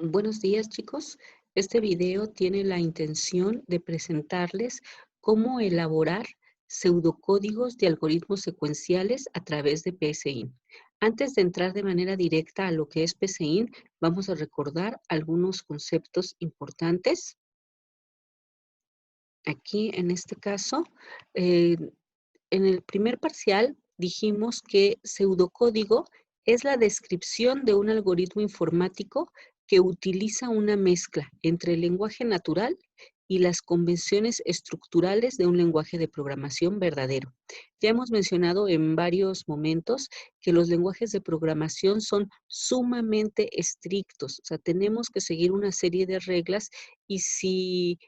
Buenos días, chicos. Este video tiene la intención de presentarles cómo elaborar pseudocódigos de algoritmos secuenciales a través de PSIN. Antes de entrar de manera directa a lo que es PSIN, vamos a recordar algunos conceptos importantes. Aquí, en este caso, eh, en el primer parcial dijimos que pseudocódigo es la descripción de un algoritmo informático que utiliza una mezcla entre el lenguaje natural y las convenciones estructurales de un lenguaje de programación verdadero. Ya hemos mencionado en varios momentos que los lenguajes de programación son sumamente estrictos, o sea, tenemos que seguir una serie de reglas y si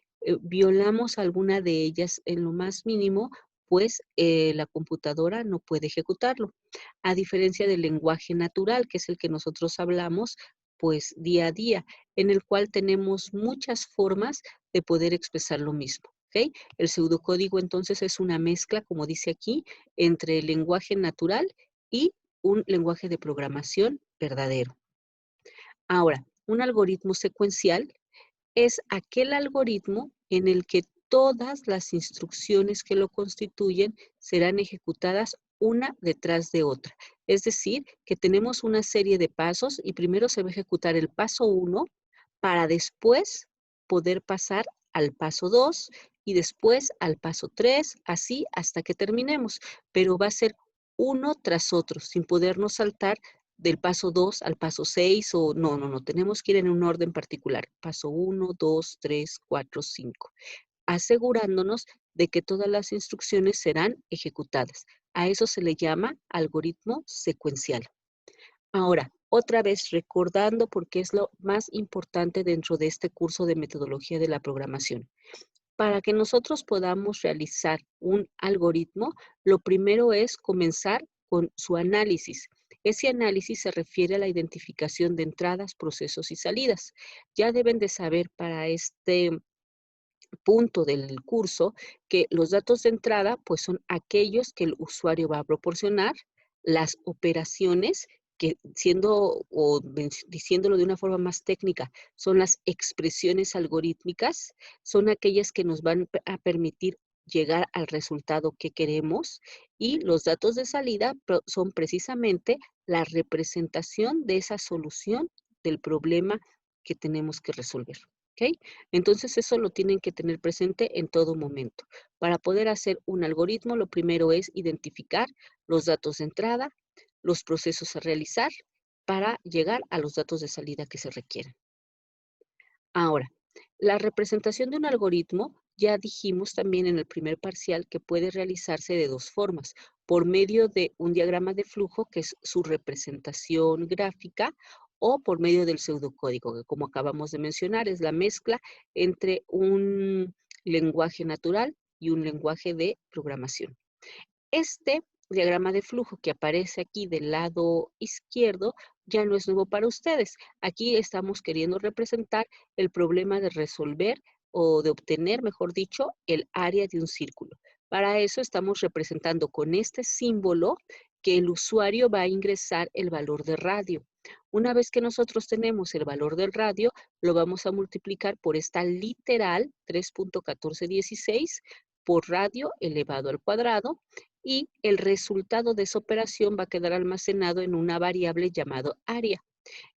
violamos alguna de ellas en lo más mínimo, pues la computadora no puede ejecutarlo. A diferencia del lenguaje natural, que es el que nosotros hablamos, pues día a día, en el cual tenemos muchas formas de poder expresar lo mismo. ¿Ok? El pseudocódigo entonces es una mezcla, como dice aquí, entre el lenguaje natural y un lenguaje de programación verdadero. Ahora, un algoritmo secuencial es aquel algoritmo en el que todas las instrucciones que lo constituyen serán ejecutadas una detrás de otra. Es decir, que tenemos una serie de pasos y primero se va a ejecutar el paso 1 para después poder pasar al paso 2 y después al paso 3, así hasta que terminemos. Pero va a ser uno tras otro, sin podernos saltar del paso 2 al paso 6 o no, tenemos que ir en un orden particular. Paso 1, 2, 3, 4, 5, asegurándonos de que todas las instrucciones serán ejecutadas. A eso se le llama algoritmo secuencial. Ahora, otra vez recordando porque es lo más importante dentro de este curso de metodología de la programación. Para que nosotros podamos realizar un algoritmo, lo primero es comenzar con su análisis. Ese análisis se refiere a la identificación de entradas, procesos y salidas. Ya deben de saber para este punto del curso que los datos de entrada pues son aquellos que el usuario va a proporcionar, las operaciones que siendo o diciéndolo de una forma más técnica, son las expresiones algorítmicas, son aquellas que nos van a permitir llegar al resultado que queremos y los datos de salida son precisamente la representación de esa solución del problema que tenemos que resolver. ¿Ok? Entonces eso lo tienen que tener presente en todo momento. Para poder hacer un algoritmo, lo primero es identificar los datos de entrada, los procesos a realizar para llegar a los datos de salida que se requieren. Ahora, la representación de un algoritmo, ya dijimos también en el primer parcial que puede realizarse de dos formas, por medio de un diagrama de flujo, que es su representación gráfica, o por medio del pseudocódigo, que como acabamos de mencionar, es la mezcla entre un lenguaje natural y un lenguaje de programación. Este diagrama de flujo que aparece aquí del lado izquierdo ya no es nuevo para ustedes. Aquí estamos queriendo representar el problema de resolver o de obtener, mejor dicho, el área de un círculo. Para eso estamos representando con este símbolo que el usuario va a ingresar el valor de radio. Una vez que nosotros tenemos el valor del radio, lo vamos a multiplicar por esta literal 3.1416 por radio elevado al cuadrado y el resultado de esa operación va a quedar almacenado en una variable llamada área.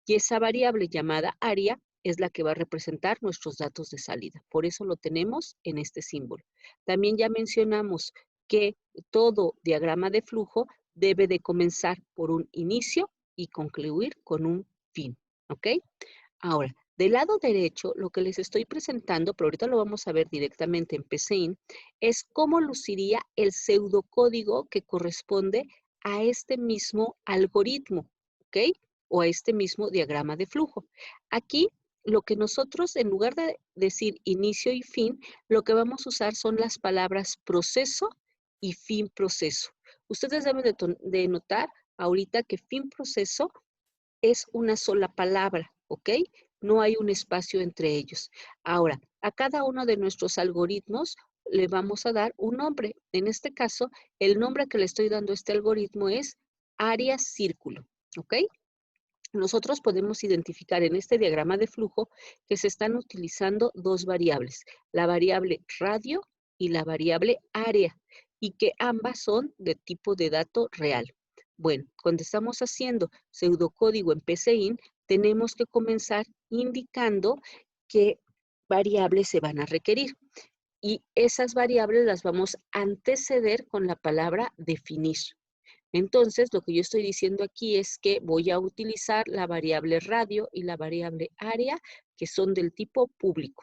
Y esa variable llamada área es la que va a representar nuestros datos de salida. Por eso lo tenemos en este símbolo. También ya mencionamos que todo diagrama de flujo debe de comenzar por un inicio y concluir con un fin. ¿Ok? Ahora, del lado derecho, lo que les estoy presentando, pero ahorita lo vamos a ver directamente en PCIN, es cómo luciría el pseudocódigo que corresponde a este mismo algoritmo, ¿ok? O a este mismo diagrama de flujo. Aquí, lo que nosotros, en lugar de decir inicio y fin, lo que vamos a usar son las palabras proceso y fin proceso. Ustedes deben de notar ahorita que fin proceso es una sola palabra, ¿ok? No hay un espacio entre ellos. Ahora, a cada uno de nuestros algoritmos le vamos a dar un nombre. En este caso, el nombre que le estoy dando a este algoritmo es área círculo, ¿ok? nosotros podemos identificar en este diagrama de flujo que se están utilizando dos variables, la variable radio y la variable área, y que ambas son de tipo de dato real. Bueno, cuando estamos haciendo pseudocódigo en PCIN, tenemos que comenzar indicando qué variables se van a requerir. Y esas variables las vamos a anteceder con la palabra definir. Entonces, lo que yo estoy diciendo aquí es que voy a utilizar la variable radio y la variable área, que son del tipo público.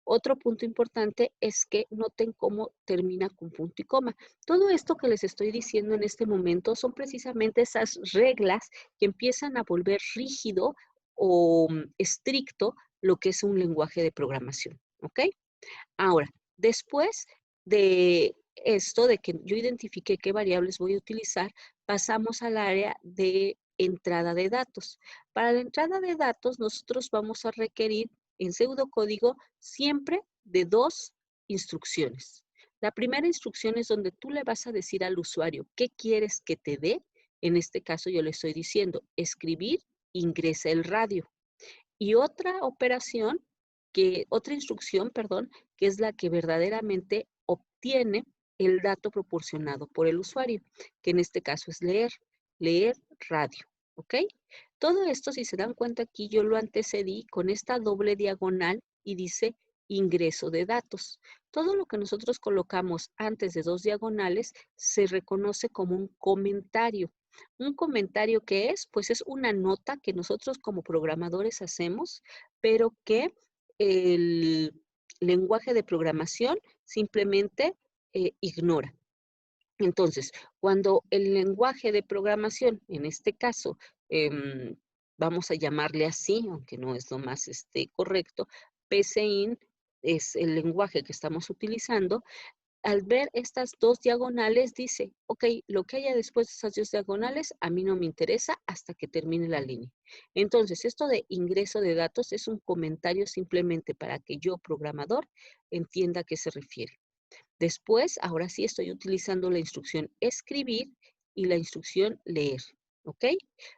Otro punto importante es que noten cómo termina con punto y coma. Todo esto que les estoy diciendo en este momento son precisamente esas reglas que empiezan a volver rígido o estricto lo que es un lenguaje de programación. ¿Ok? Ahora, después de esto, de que yo identifique qué variables voy a utilizar, pasamos al área de entrada de datos. Para la entrada de datos, nosotros vamos a requerir en pseudocódigo siempre de dos instrucciones. La primera instrucción es donde tú le vas a decir al usuario qué quieres que te dé. En este caso yo le estoy diciendo escribir, ingresa el radio. Y otra operación, otra instrucción, perdón, que es la que verdaderamente obtiene el dato proporcionado por el usuario, que en este caso es leer radio, ¿ok? Todo esto, si se dan cuenta aquí, yo lo antecedí con esta doble diagonal y dice ingreso de datos. Todo lo que nosotros colocamos antes de dos diagonales se reconoce como un comentario. Un comentario que es, pues es una nota que nosotros como programadores hacemos, pero que el lenguaje de programación simplemente ignora. Entonces, cuando el lenguaje de programación, en este caso, vamos a llamarle así, aunque no es lo más correcto, PCIN es el lenguaje que estamos utilizando, al ver estas dos diagonales dice, ok, lo que haya después de esas dos diagonales a mí no me interesa hasta que termine la línea. Entonces, esto de ingreso de datos es un comentario simplemente para que yo, programador, entienda a qué se refiere. Después, ahora sí estoy utilizando la instrucción escribir y la instrucción leer, ¿ok?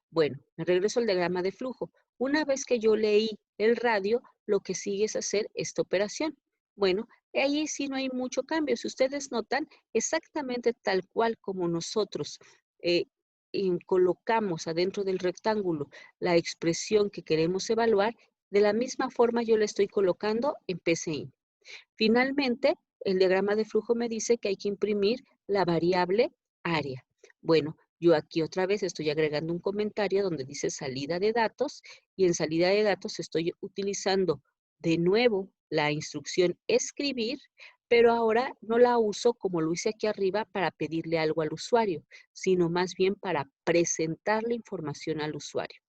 Bueno, me regreso al diagrama de flujo. Una vez que yo leí el radio, lo que sigue es hacer esta operación. Bueno, ahí sí no hay mucho cambio. Si ustedes notan, exactamente tal cual como nosotros colocamos adentro del rectángulo la expresión que queremos evaluar, de la misma forma yo la estoy colocando en PCIN. Finalmente, el diagrama de flujo me dice que hay que imprimir la variable área. Bueno, yo aquí otra vez estoy agregando un comentario donde dice salida de datos y en salida de datos estoy utilizando de nuevo la instrucción escribir, pero ahora no la uso como lo hice aquí arriba para pedirle algo al usuario, sino más bien para presentar la información al usuario.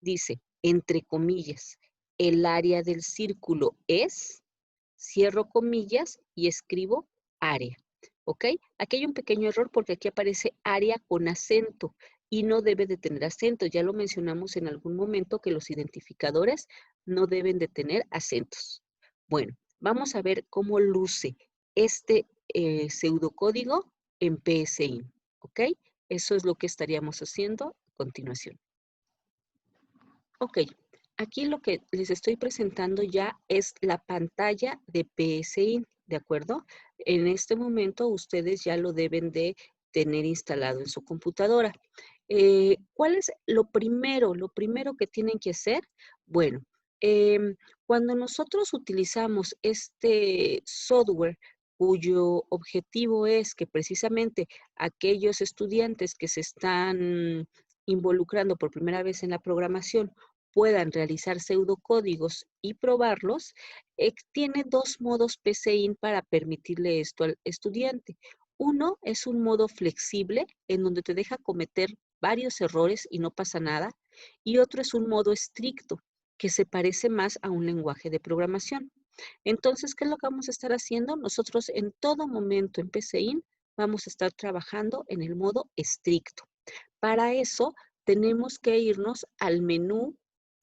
Dice, entre comillas, el área del círculo es, cierro comillas y escribo área. ¿Ok? Aquí hay un pequeño error porque aquí aparece área con acento y no debe de tener acento. Ya lo mencionamos en algún momento que los identificadores no deben de tener acentos. Bueno, vamos a ver cómo luce este pseudocódigo en PSIN. ¿Ok? Eso es lo que estaríamos haciendo a continuación. Ok, aquí lo que les estoy presentando ya es la pantalla de PSI, ¿de acuerdo? En este momento ustedes ya lo deben de tener instalado en su computadora. ¿Cuál es lo primero? Lo primero que tienen que hacer, bueno, cuando nosotros utilizamos este software cuyo objetivo es que precisamente aquellos estudiantes que se están involucrando por primera vez en la programación puedan realizar pseudocódigos y probarlos, tiene dos modos PCIN para permitirle esto al estudiante. Uno es un modo flexible en donde te deja cometer varios errores y no pasa nada. Y otro es un modo estricto que se parece más a un lenguaje de programación. Entonces, ¿qué es lo que vamos a estar haciendo? Nosotros en todo momento en PCIN vamos a estar trabajando en el modo estricto. Para eso tenemos que irnos al menú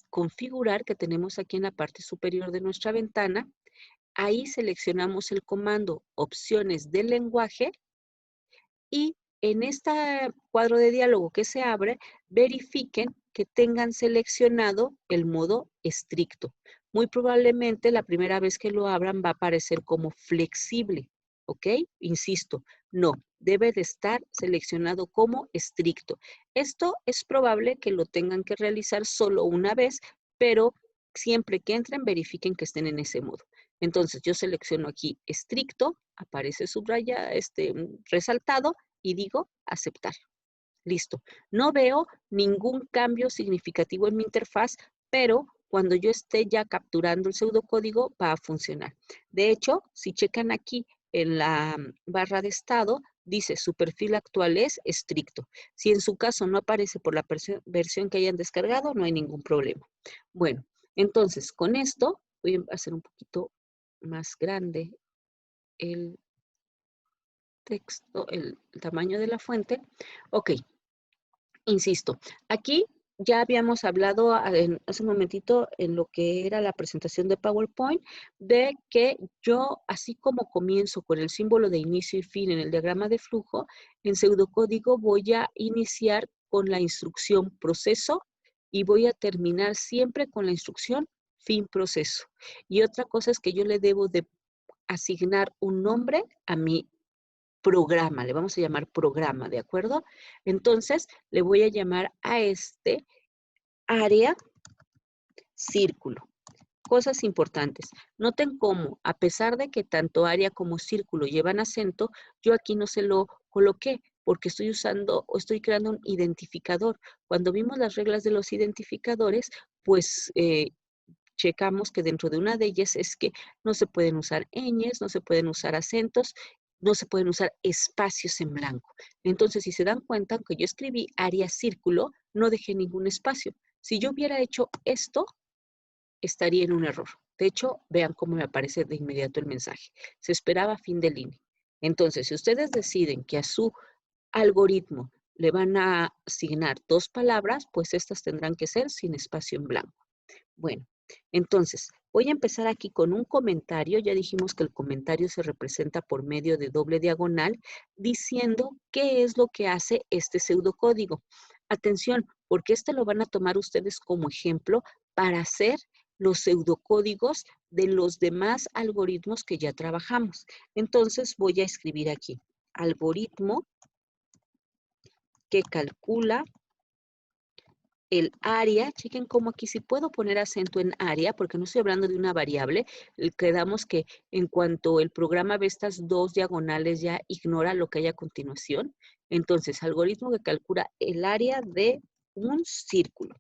configurar que tenemos aquí en la parte superior de nuestra ventana. Ahí seleccionamos el comando opciones del lenguaje y en este cuadro de diálogo que se abre, verifiquen que tengan seleccionado el modo estricto. Muy probablemente la primera vez que lo abran va a aparecer como flexible, ¿ok? Insisto, no, debe de estar seleccionado como estricto. Esto es probable que lo tengan que realizar solo una vez, pero siempre que entren verifiquen que estén en ese modo. Entonces yo selecciono aquí estricto, aparece resaltado y digo aceptar. Listo. No veo ningún cambio significativo en mi interfaz, pero cuando yo esté ya capturando el pseudocódigo va a funcionar. De hecho, si checan aquí en la barra de estado, dice su perfil actual es estricto. Si en su caso no aparece por la versión que hayan descargado, no hay ningún problema. Bueno, entonces con esto voy a hacer un poquito más grande el texto, el tamaño de la fuente. Ok. Insisto, aquí ya habíamos hablado hace un momentito en lo que era la presentación de PowerPoint, de que yo, así como comienzo con el símbolo de inicio y fin en el diagrama de flujo, en pseudocódigo voy a iniciar con la instrucción proceso y voy a terminar siempre con la instrucción fin proceso. Y otra cosa es que yo le debo de asignar un nombre a mi programa, le vamos a llamar programa, ¿de acuerdo? Entonces, le voy a llamar a este área círculo. Cosas importantes. Noten cómo, a pesar de que tanto área como círculo llevan acento, yo aquí no se lo coloqué porque estoy usando o estoy creando un identificador. Cuando vimos las reglas de los identificadores, pues checamos que dentro de una de ellas es que no se pueden usar ñes, no se pueden usar acentos, no se pueden usar espacios en blanco. Entonces, si se dan cuenta, aunque yo escribí área círculo, no dejé ningún espacio. Si yo hubiera hecho esto, estaría en un error. De hecho, vean cómo me aparece de inmediato el mensaje. Se esperaba fin de línea. Entonces, si ustedes deciden que a su algoritmo le van a asignar 2 palabras, pues estas tendrán que ser sin espacio en blanco. Bueno, entonces, voy a empezar aquí con un comentario. Ya dijimos que el comentario se representa por medio de doble diagonal, diciendo qué es lo que hace este pseudocódigo. Atención, porque este lo van a tomar ustedes como ejemplo para hacer los pseudocódigos de los demás algoritmos que ya trabajamos. Entonces, voy a escribir aquí, algoritmo que calcula el área. Chequen cómo aquí sí puedo poner acento en área, porque no estoy hablando de una variable. Quedamos que en cuanto el programa ve estas 2 diagonales ya ignora lo que hay a continuación. Entonces, algoritmo que calcula el área de un círculo.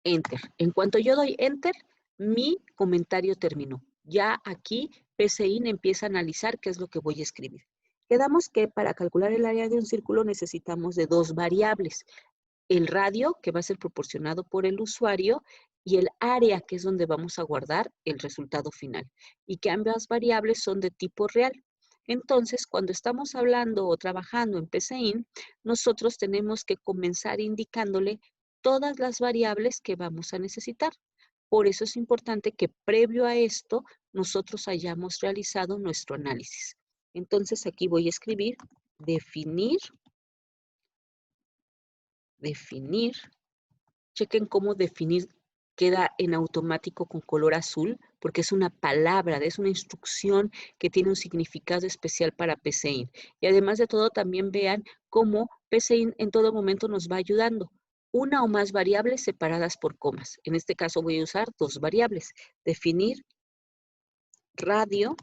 Enter. En cuanto yo doy Enter, mi comentario terminó. Ya aquí PCIN empieza a analizar qué es lo que voy a escribir. Quedamos que para calcular el área de un círculo necesitamos de 2 variables. El radio, que va a ser proporcionado por el usuario, y el área, que es donde vamos a guardar el resultado final. Y que ambas variables son de tipo real. Entonces, cuando estamos hablando o trabajando en PCIN, nosotros tenemos que comenzar indicándole todas las variables que vamos a necesitar. Por eso es importante que previo a esto nosotros hayamos realizado nuestro análisis. Entonces, aquí voy a escribir definir. Chequen cómo definir queda en automático con color azul, porque es una palabra, es una instrucción que tiene un significado especial para PCIN. Y además de todo, también vean cómo PCIN en todo momento nos va ayudando. Una o más variables separadas por comas. En este caso voy a usar 2 variables. Definir radio,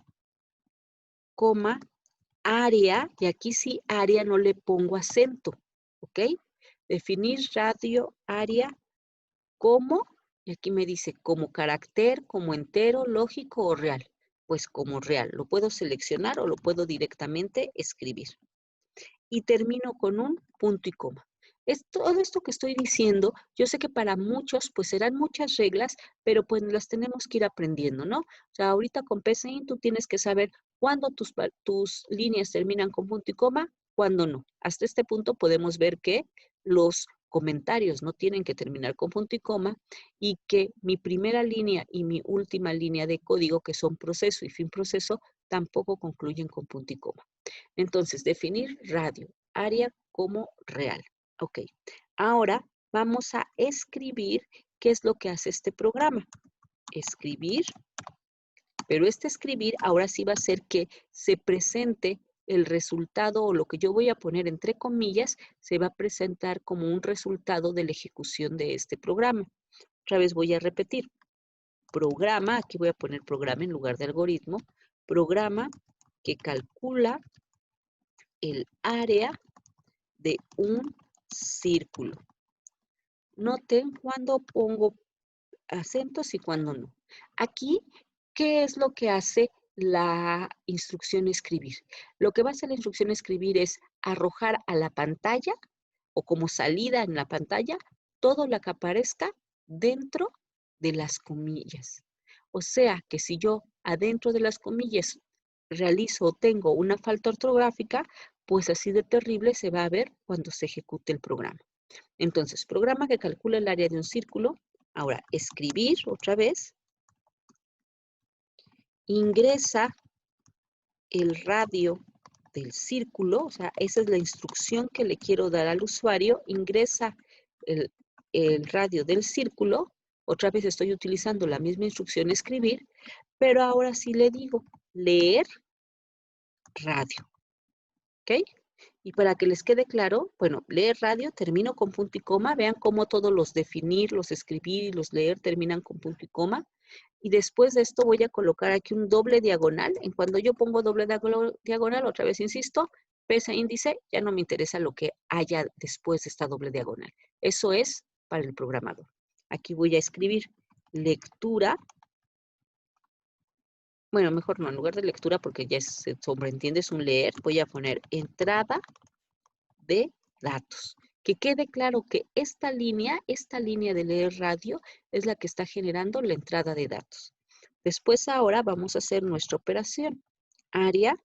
coma, área, y aquí sí área no le pongo acento, ¿ok? Definir radio, área, como, y aquí me dice como carácter, como entero, lógico o real. Pues como real. Lo puedo seleccionar o lo puedo directamente escribir. Y termino con un punto y coma. Todo esto que estoy diciendo, yo sé que para muchos pues serán muchas reglas, pero pues las tenemos que ir aprendiendo, ¿no? O sea, ahorita con PCIN tú tienes que saber cuándo tus líneas terminan con punto y coma, cuándo no. Hasta este punto podemos ver que los comentarios no tienen que terminar con punto y coma y que mi primera línea y mi última línea de código, que son proceso y fin proceso, tampoco concluyen con punto y coma. Entonces, definir radio, área como real. Ok. Ahora vamos a escribir qué es lo que hace este programa. Escribir, pero este escribir ahora sí va a ser que se presente el resultado o lo que yo voy a poner entre comillas, se va a presentar como un resultado de la ejecución de este programa. Otra vez voy a repetir. Programa, aquí voy a poner programa en lugar de algoritmo, programa que calcula el área de un círculo. Noten cuando pongo acentos y cuando no. Aquí, ¿qué es lo que hace la instrucción escribir? Lo que va a hacer la instrucción escribir es arrojar a la pantalla o como salida en la pantalla todo lo que aparezca dentro de las comillas. O sea que si yo adentro de las comillas realizo o tengo una falta ortográfica, pues así de terrible se va a ver cuando se ejecute el programa. Entonces, programa que calcula el área de un círculo. Ahora, escribir otra vez. Ingresa el radio del círculo, o sea, esa es la instrucción que le quiero dar al usuario. Ingresa el, el radio del círculo. Otra vez estoy utilizando la misma instrucción escribir, pero ahora sí le digo leer radio. ¿Ok? Y para que les quede claro, bueno, leer radio, termino con punto y coma. Vean cómo todos los definir, los escribir y los leer terminan con punto y coma. Y después de esto voy a colocar aquí un doble diagonal. En cuando yo pongo doble diagonal, otra vez insisto, pesa índice, ya no me interesa lo que haya después de esta doble diagonal. Eso es para el programador. Aquí voy a escribir lectura. Bueno, mejor no, en lugar de lectura, porque ya se sobreentiende, es un leer, voy a poner entrada de datos. Que quede claro que esta línea de leer radio, es la que está generando la entrada de datos. Después ahora vamos a hacer nuestra operación. Área,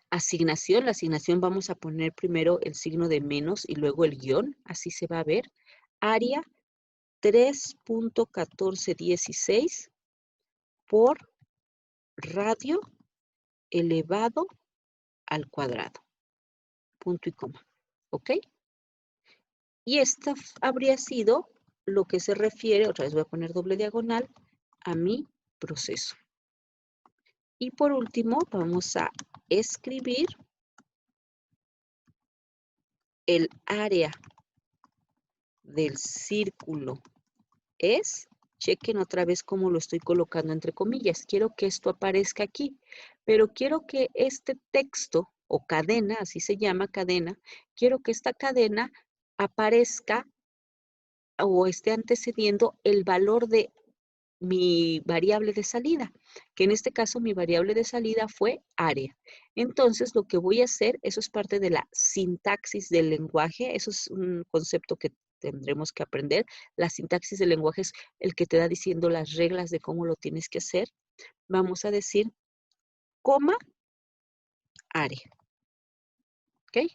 asignación. La asignación vamos a poner primero el signo de menos y luego el guión. Así se va a ver. Área 3.1416 por radio elevado al cuadrado. Punto y coma. ¿Ok? Y esta habría sido lo que se refiere, otra vez voy a poner doble diagonal, a mi proceso. Y por último, vamos a escribir el área del círculo es, chequen otra vez cómo lo estoy colocando entre comillas. Quiero que esto aparezca aquí, pero quiero que este texto o cadena, así se llama cadena, quiero que esta cadena aparezca o esté antecediendo el valor de mi variable de salida, que en este caso mi variable de salida fue área. Entonces, lo que voy a hacer, eso es parte de la sintaxis del lenguaje, eso es un concepto que tendremos que aprender. La sintaxis del lenguaje es el que te da diciendo las reglas de cómo lo tienes que hacer. Vamos a decir, coma, área. ¿Ok?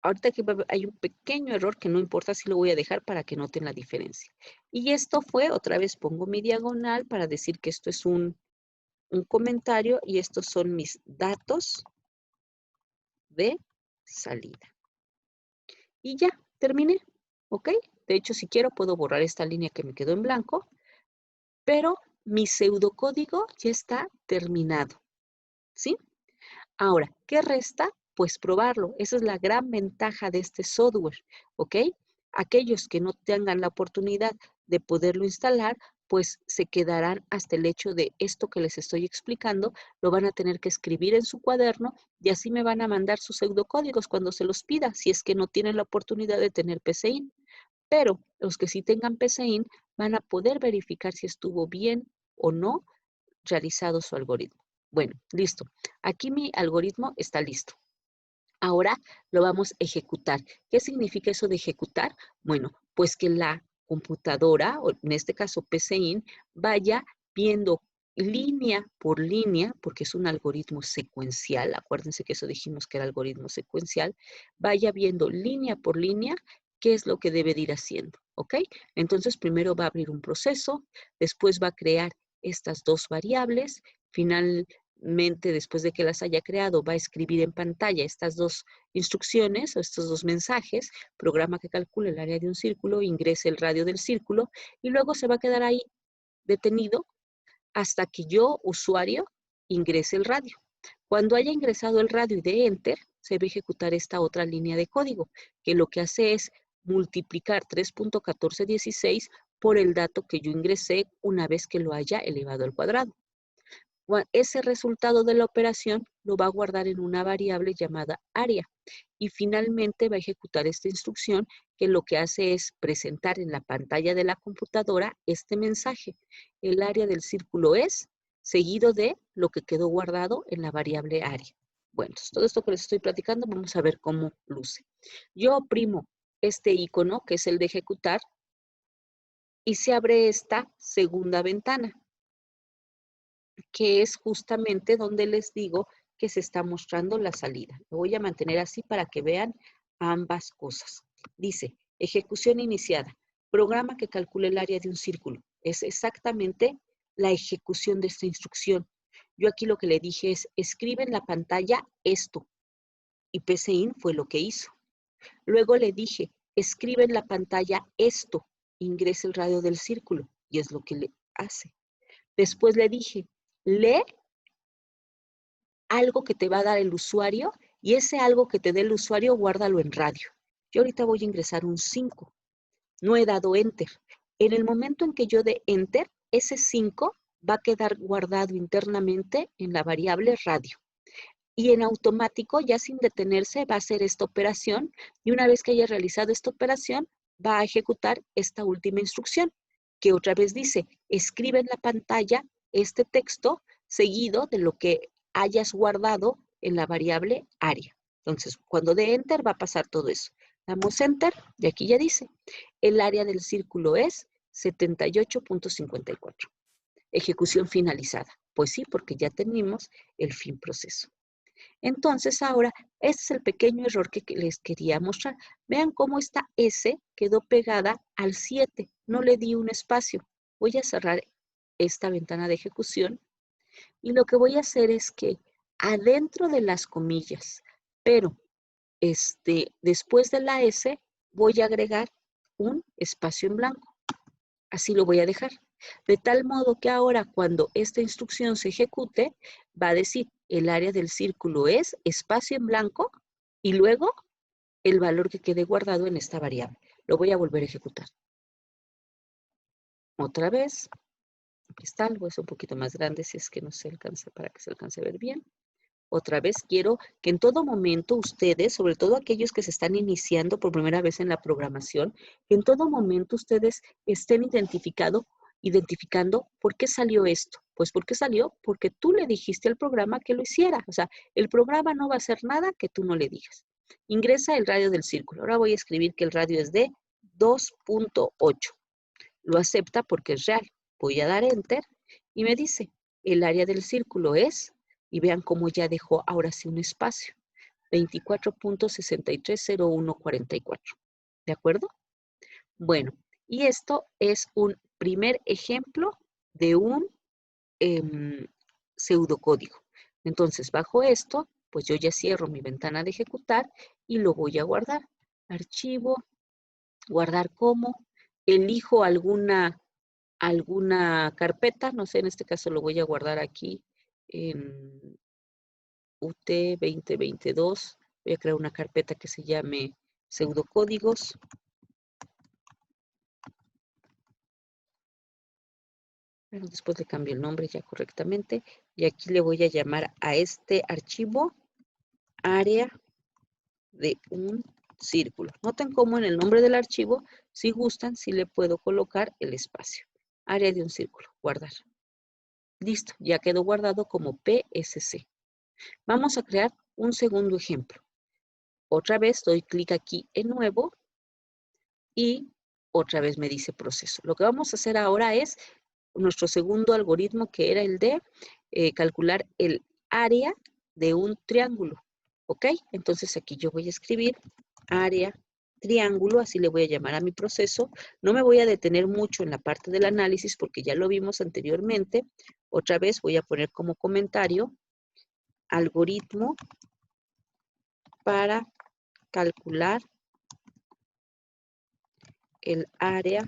Ahorita que hay un pequeño error que no importa si lo voy a dejar para que noten la diferencia. Y esto fue, otra vez pongo mi diagonal para decir que esto es un comentario y estos son mis datos de salida. Y ya, terminé, ¿ok? De hecho, si quiero puedo borrar esta línea que me quedó en blanco, pero mi pseudocódigo ya está terminado, ¿sí? Ahora, ¿qué resta? Pues probarlo. Esa es la gran ventaja de este software, ¿ok? Aquellos que no tengan la oportunidad de poderlo instalar, pues se quedarán hasta el hecho de esto que les estoy explicando, lo van a tener que escribir en su cuaderno y así me van a mandar sus pseudocódigos cuando se los pida, si es que no tienen la oportunidad de tener PCIN. Pero los que sí tengan PCIN van a poder verificar si estuvo bien o no realizado su algoritmo. Bueno, listo. Aquí mi algoritmo está listo. Ahora lo vamos a ejecutar. ¿Qué significa eso de ejecutar? Bueno, pues que la computadora, o en este caso PCIN, vaya viendo línea por línea, porque es un algoritmo secuencial, acuérdense que eso dijimos que era algoritmo secuencial, vaya viendo línea por línea qué es lo que debe de ir haciendo, ¿ok? Entonces primero va a abrir un proceso, después va a crear estas dos variables, mente, después de que las haya creado, va a escribir en pantalla estas dos instrucciones o estos dos mensajes, programa que calcule el área de un círculo, ingrese el radio del círculo y luego se va a quedar ahí detenido hasta que yo, usuario, ingrese el radio. Cuando haya ingresado el radio y dé Enter, se va a ejecutar esta otra línea de código, que lo que hace es multiplicar 3.1416 por el dato que yo ingresé una vez que lo haya elevado al cuadrado. Ese resultado de la operación lo va a guardar en una variable llamada área y finalmente va a ejecutar esta instrucción que lo que hace es presentar en la pantalla de la computadora este mensaje. El área del círculo es seguido de lo que quedó guardado en la variable área. Bueno, entonces todo esto que les estoy platicando vamos a ver cómo luce. Yo oprimo este icono que es el de ejecutar y se abre esta segunda ventana, que es justamente donde les digo que se está mostrando la salida. Lo voy a mantener así para que vean ambas cosas. Dice, ejecución iniciada, programa que calcule el área de un círculo. Es exactamente la ejecución de esta instrucción. Yo aquí lo que le dije es, escribe en la pantalla esto. Y PCIN fue lo que hizo. Luego le dije, escribe en la pantalla esto. Ingresa el radio del círculo. Y es lo que le hace. Después le dije, lee algo que te va a dar el usuario y ese algo que te dé el usuario, guárdalo en radio. Yo ahorita voy a ingresar un 5. No he dado Enter. En el momento en que yo dé Enter, ese 5 va a quedar guardado internamente en la variable radio. Y en automático, ya sin detenerse, va a hacer esta operación y una vez que haya realizado esta operación, va a ejecutar esta última instrucción, que otra vez dice, escribe en la pantalla este texto seguido de lo que hayas guardado en la variable área. Entonces, cuando dé Enter va a pasar todo eso. Damos Enter y aquí ya dice, el área del círculo es 78.54. Ejecución finalizada. Pues sí, porque ya tenemos el fin proceso. Entonces ahora, este es el pequeño error que les quería mostrar. Vean cómo esta S quedó pegada al 7. No le di un espacio. Voy a cerrar esta ventana de ejecución y lo que voy a hacer es que adentro de las comillas, pero después de la S, voy a agregar un espacio en blanco. Así lo voy a dejar. De tal modo que ahora cuando esta instrucción se ejecute, va a decir el área del círculo es espacio en blanco y luego el valor que quede guardado en esta variable. Lo voy a volver a ejecutar. Otra vez. Aquí está, algo es un poquito más grande si es que no se alcanza, para que se alcance a ver bien. Otra vez quiero que en todo momento ustedes, sobre todo aquellos que se están iniciando por primera vez en la programación, que en todo momento ustedes estén identificando por qué salió esto. Pues ¿por qué salió? Porque tú le dijiste al programa que lo hiciera. O sea, el programa no va a hacer nada que tú no le digas. Ingresa el radio del círculo. Ahora voy a escribir que el radio es de 2.8. Lo acepta porque es real. Voy a dar Enter y me dice, el área del círculo es, y vean cómo ya dejó ahora sí un espacio, 24.630144. ¿De acuerdo? Bueno, y esto es un primer ejemplo de un pseudocódigo. Entonces, bajo esto, pues yo ya cierro mi ventana de ejecutar y lo voy a guardar. Archivo, guardar como, elijo alguna carpeta, no sé, en este caso lo voy a guardar aquí en UT 2022. Voy a crear una carpeta que se llame pseudocódigos. Pero después le cambio el nombre ya correctamente. Y aquí le voy a llamar a este archivo área de un círculo. Noten cómo en el nombre del archivo, si gustan, sí le puedo colocar el espacio. Área de un círculo, guardar. Listo, ya quedó guardado como PSC. Vamos a crear un segundo ejemplo. Otra vez doy clic aquí en nuevo y otra vez me dice proceso. Lo que vamos a hacer ahora es nuestro segundo algoritmo, que era el de calcular el área de un triángulo. ¿Ok? Entonces aquí yo voy a escribir área triángulo, así le voy a llamar a mi proceso. No me voy a detener mucho en la parte del análisis porque ya lo vimos anteriormente. Otra vez voy a poner como comentario algoritmo para calcular el área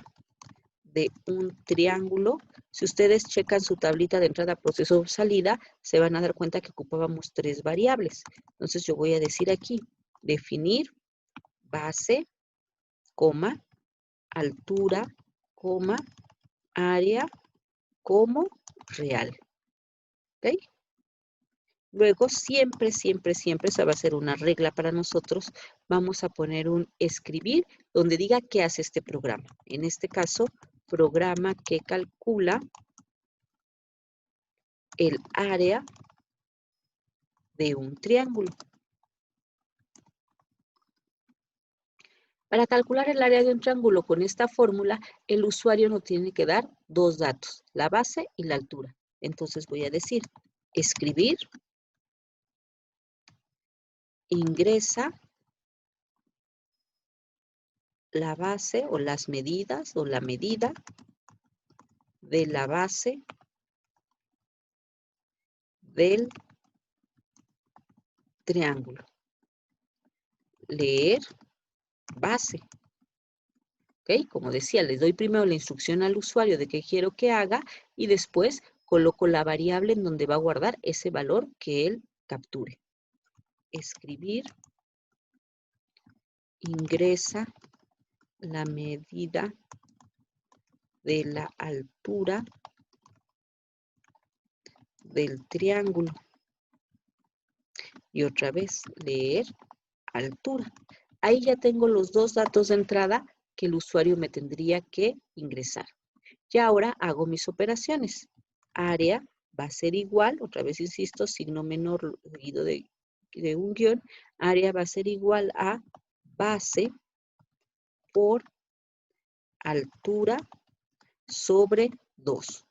de un triángulo. Si ustedes checan su tablita de entrada, proceso, salida, se van a dar cuenta que ocupábamos 3 variables. Entonces yo voy a decir aquí, definir base, coma, altura, coma, área, como real. ¿Ok? Luego, siempre, siempre, siempre, esa va a ser una regla para nosotros, vamos a poner un escribir donde diga qué hace este programa. En este caso, programa que calcula el área de un triángulo. Para calcular el área de un triángulo con esta fórmula, el usuario nos tiene que dar 2 datos, la base y la altura. Entonces voy a decir, escribir, ingresa la base o las medidas o la medida de la base del triángulo. Leer base. ¿Ok? Como decía, le doy primero la instrucción al usuario de qué quiero que haga y después coloco la variable en donde va a guardar ese valor que él capture. Escribir, ingresa la medida de la altura del triángulo. Y otra vez, leer altura. Ahí ya tengo los 2 datos de entrada que el usuario me tendría que ingresar. Y ahora hago mis operaciones. Área va a ser igual, otra vez insisto, signo menor seguido de un guión. Área va a ser igual a base por altura sobre 2.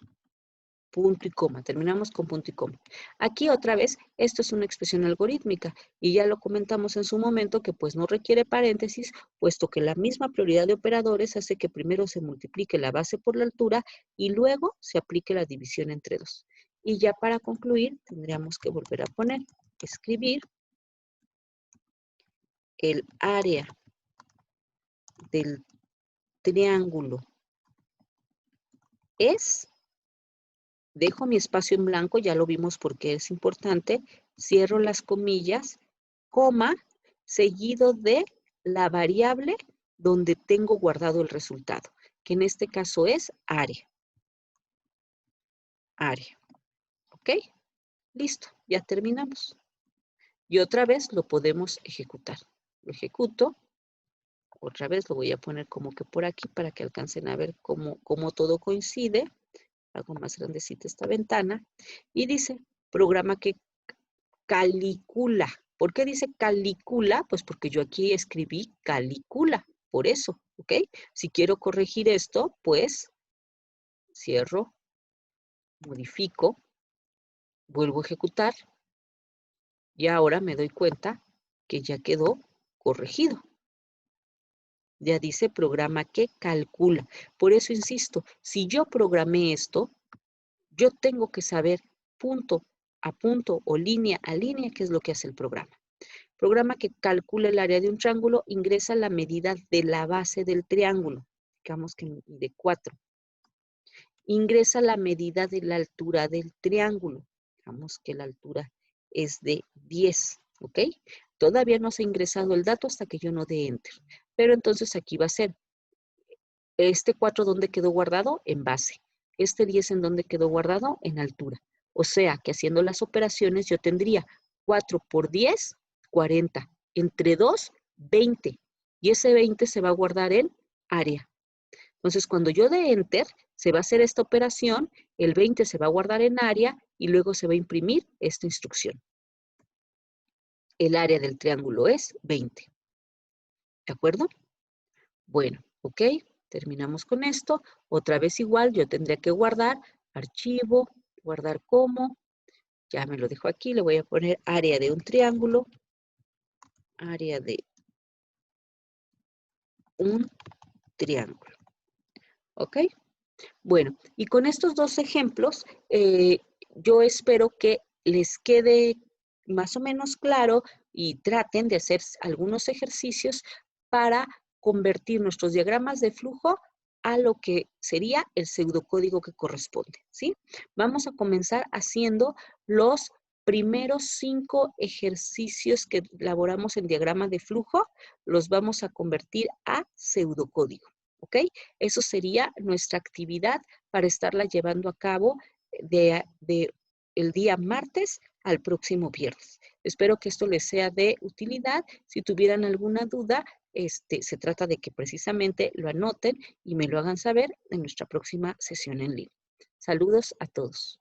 Punto y coma. Terminamos con punto y coma. Aquí otra vez, esto es una expresión algorítmica y ya lo comentamos en su momento que pues no requiere paréntesis, puesto que la misma prioridad de operadores hace que primero se multiplique la base por la altura y luego se aplique la división entre 2. Y ya para concluir, tendríamos que volver a poner, escribir el área del triángulo es... Dejo mi espacio en blanco, ya lo vimos porque es importante. Cierro las comillas, coma, seguido de la variable donde tengo guardado el resultado, que en este caso es área. Área. ¿Ok? Listo, ya terminamos. Y otra vez lo podemos ejecutar. Lo ejecuto. Otra vez lo voy a poner como que por aquí para que alcancen a ver cómo todo coincide. Hago más grandecita esta ventana. Y dice, programa que calicula. ¿Por qué dice calicula? Pues porque yo aquí escribí calicula, por eso, ¿ok? Si quiero corregir esto, pues cierro, modifico, vuelvo a ejecutar y ahora me doy cuenta que ya quedó corregido. Ya dice programa que calcula. Por eso insisto, si yo programé esto, yo tengo que saber punto a punto o línea a línea qué es lo que hace el programa. Programa que calcula el área de un triángulo, ingresa la medida de la base del triángulo, digamos que de 4. Ingresa la medida de la altura del triángulo, digamos que la altura es de 10, ¿ok? Todavía no se ha ingresado el dato hasta que yo no dé Enter. Pero entonces aquí va a ser, este 4 ¿dónde quedó guardado? En base. Este 10 ¿en dónde quedó guardado? En altura. O sea que haciendo las operaciones yo tendría 4 por 10, 40. Entre 2, 20. Y ese 20 se va a guardar en área. Entonces, cuando yo dé Enter, se va a hacer esta operación, el 20 se va a guardar en área y luego se va a imprimir esta instrucción. El área del triángulo es 20. ¿De acuerdo? Bueno, ok, terminamos con esto. Otra vez igual, yo tendría que guardar archivo, guardar como. Ya me lo dejo aquí, le voy a poner área de un triángulo. Área de un triángulo. ¿Ok? Bueno, y con estos 2 ejemplos, yo espero que les quede más o menos claro y traten de hacer algunos ejercicios para convertir nuestros diagramas de flujo a lo que sería el pseudocódigo que corresponde, ¿sí? Vamos a comenzar haciendo los primeros 5 ejercicios que elaboramos en diagrama de flujo, los vamos a convertir a pseudocódigo, ¿ok? Eso sería nuestra actividad para estarla llevando a cabo de el día martes al próximo viernes. Espero que esto les sea de utilidad. Si tuvieran alguna duda, se trata de que precisamente lo anoten y me lo hagan saber en nuestra próxima sesión en línea. Saludos a todos.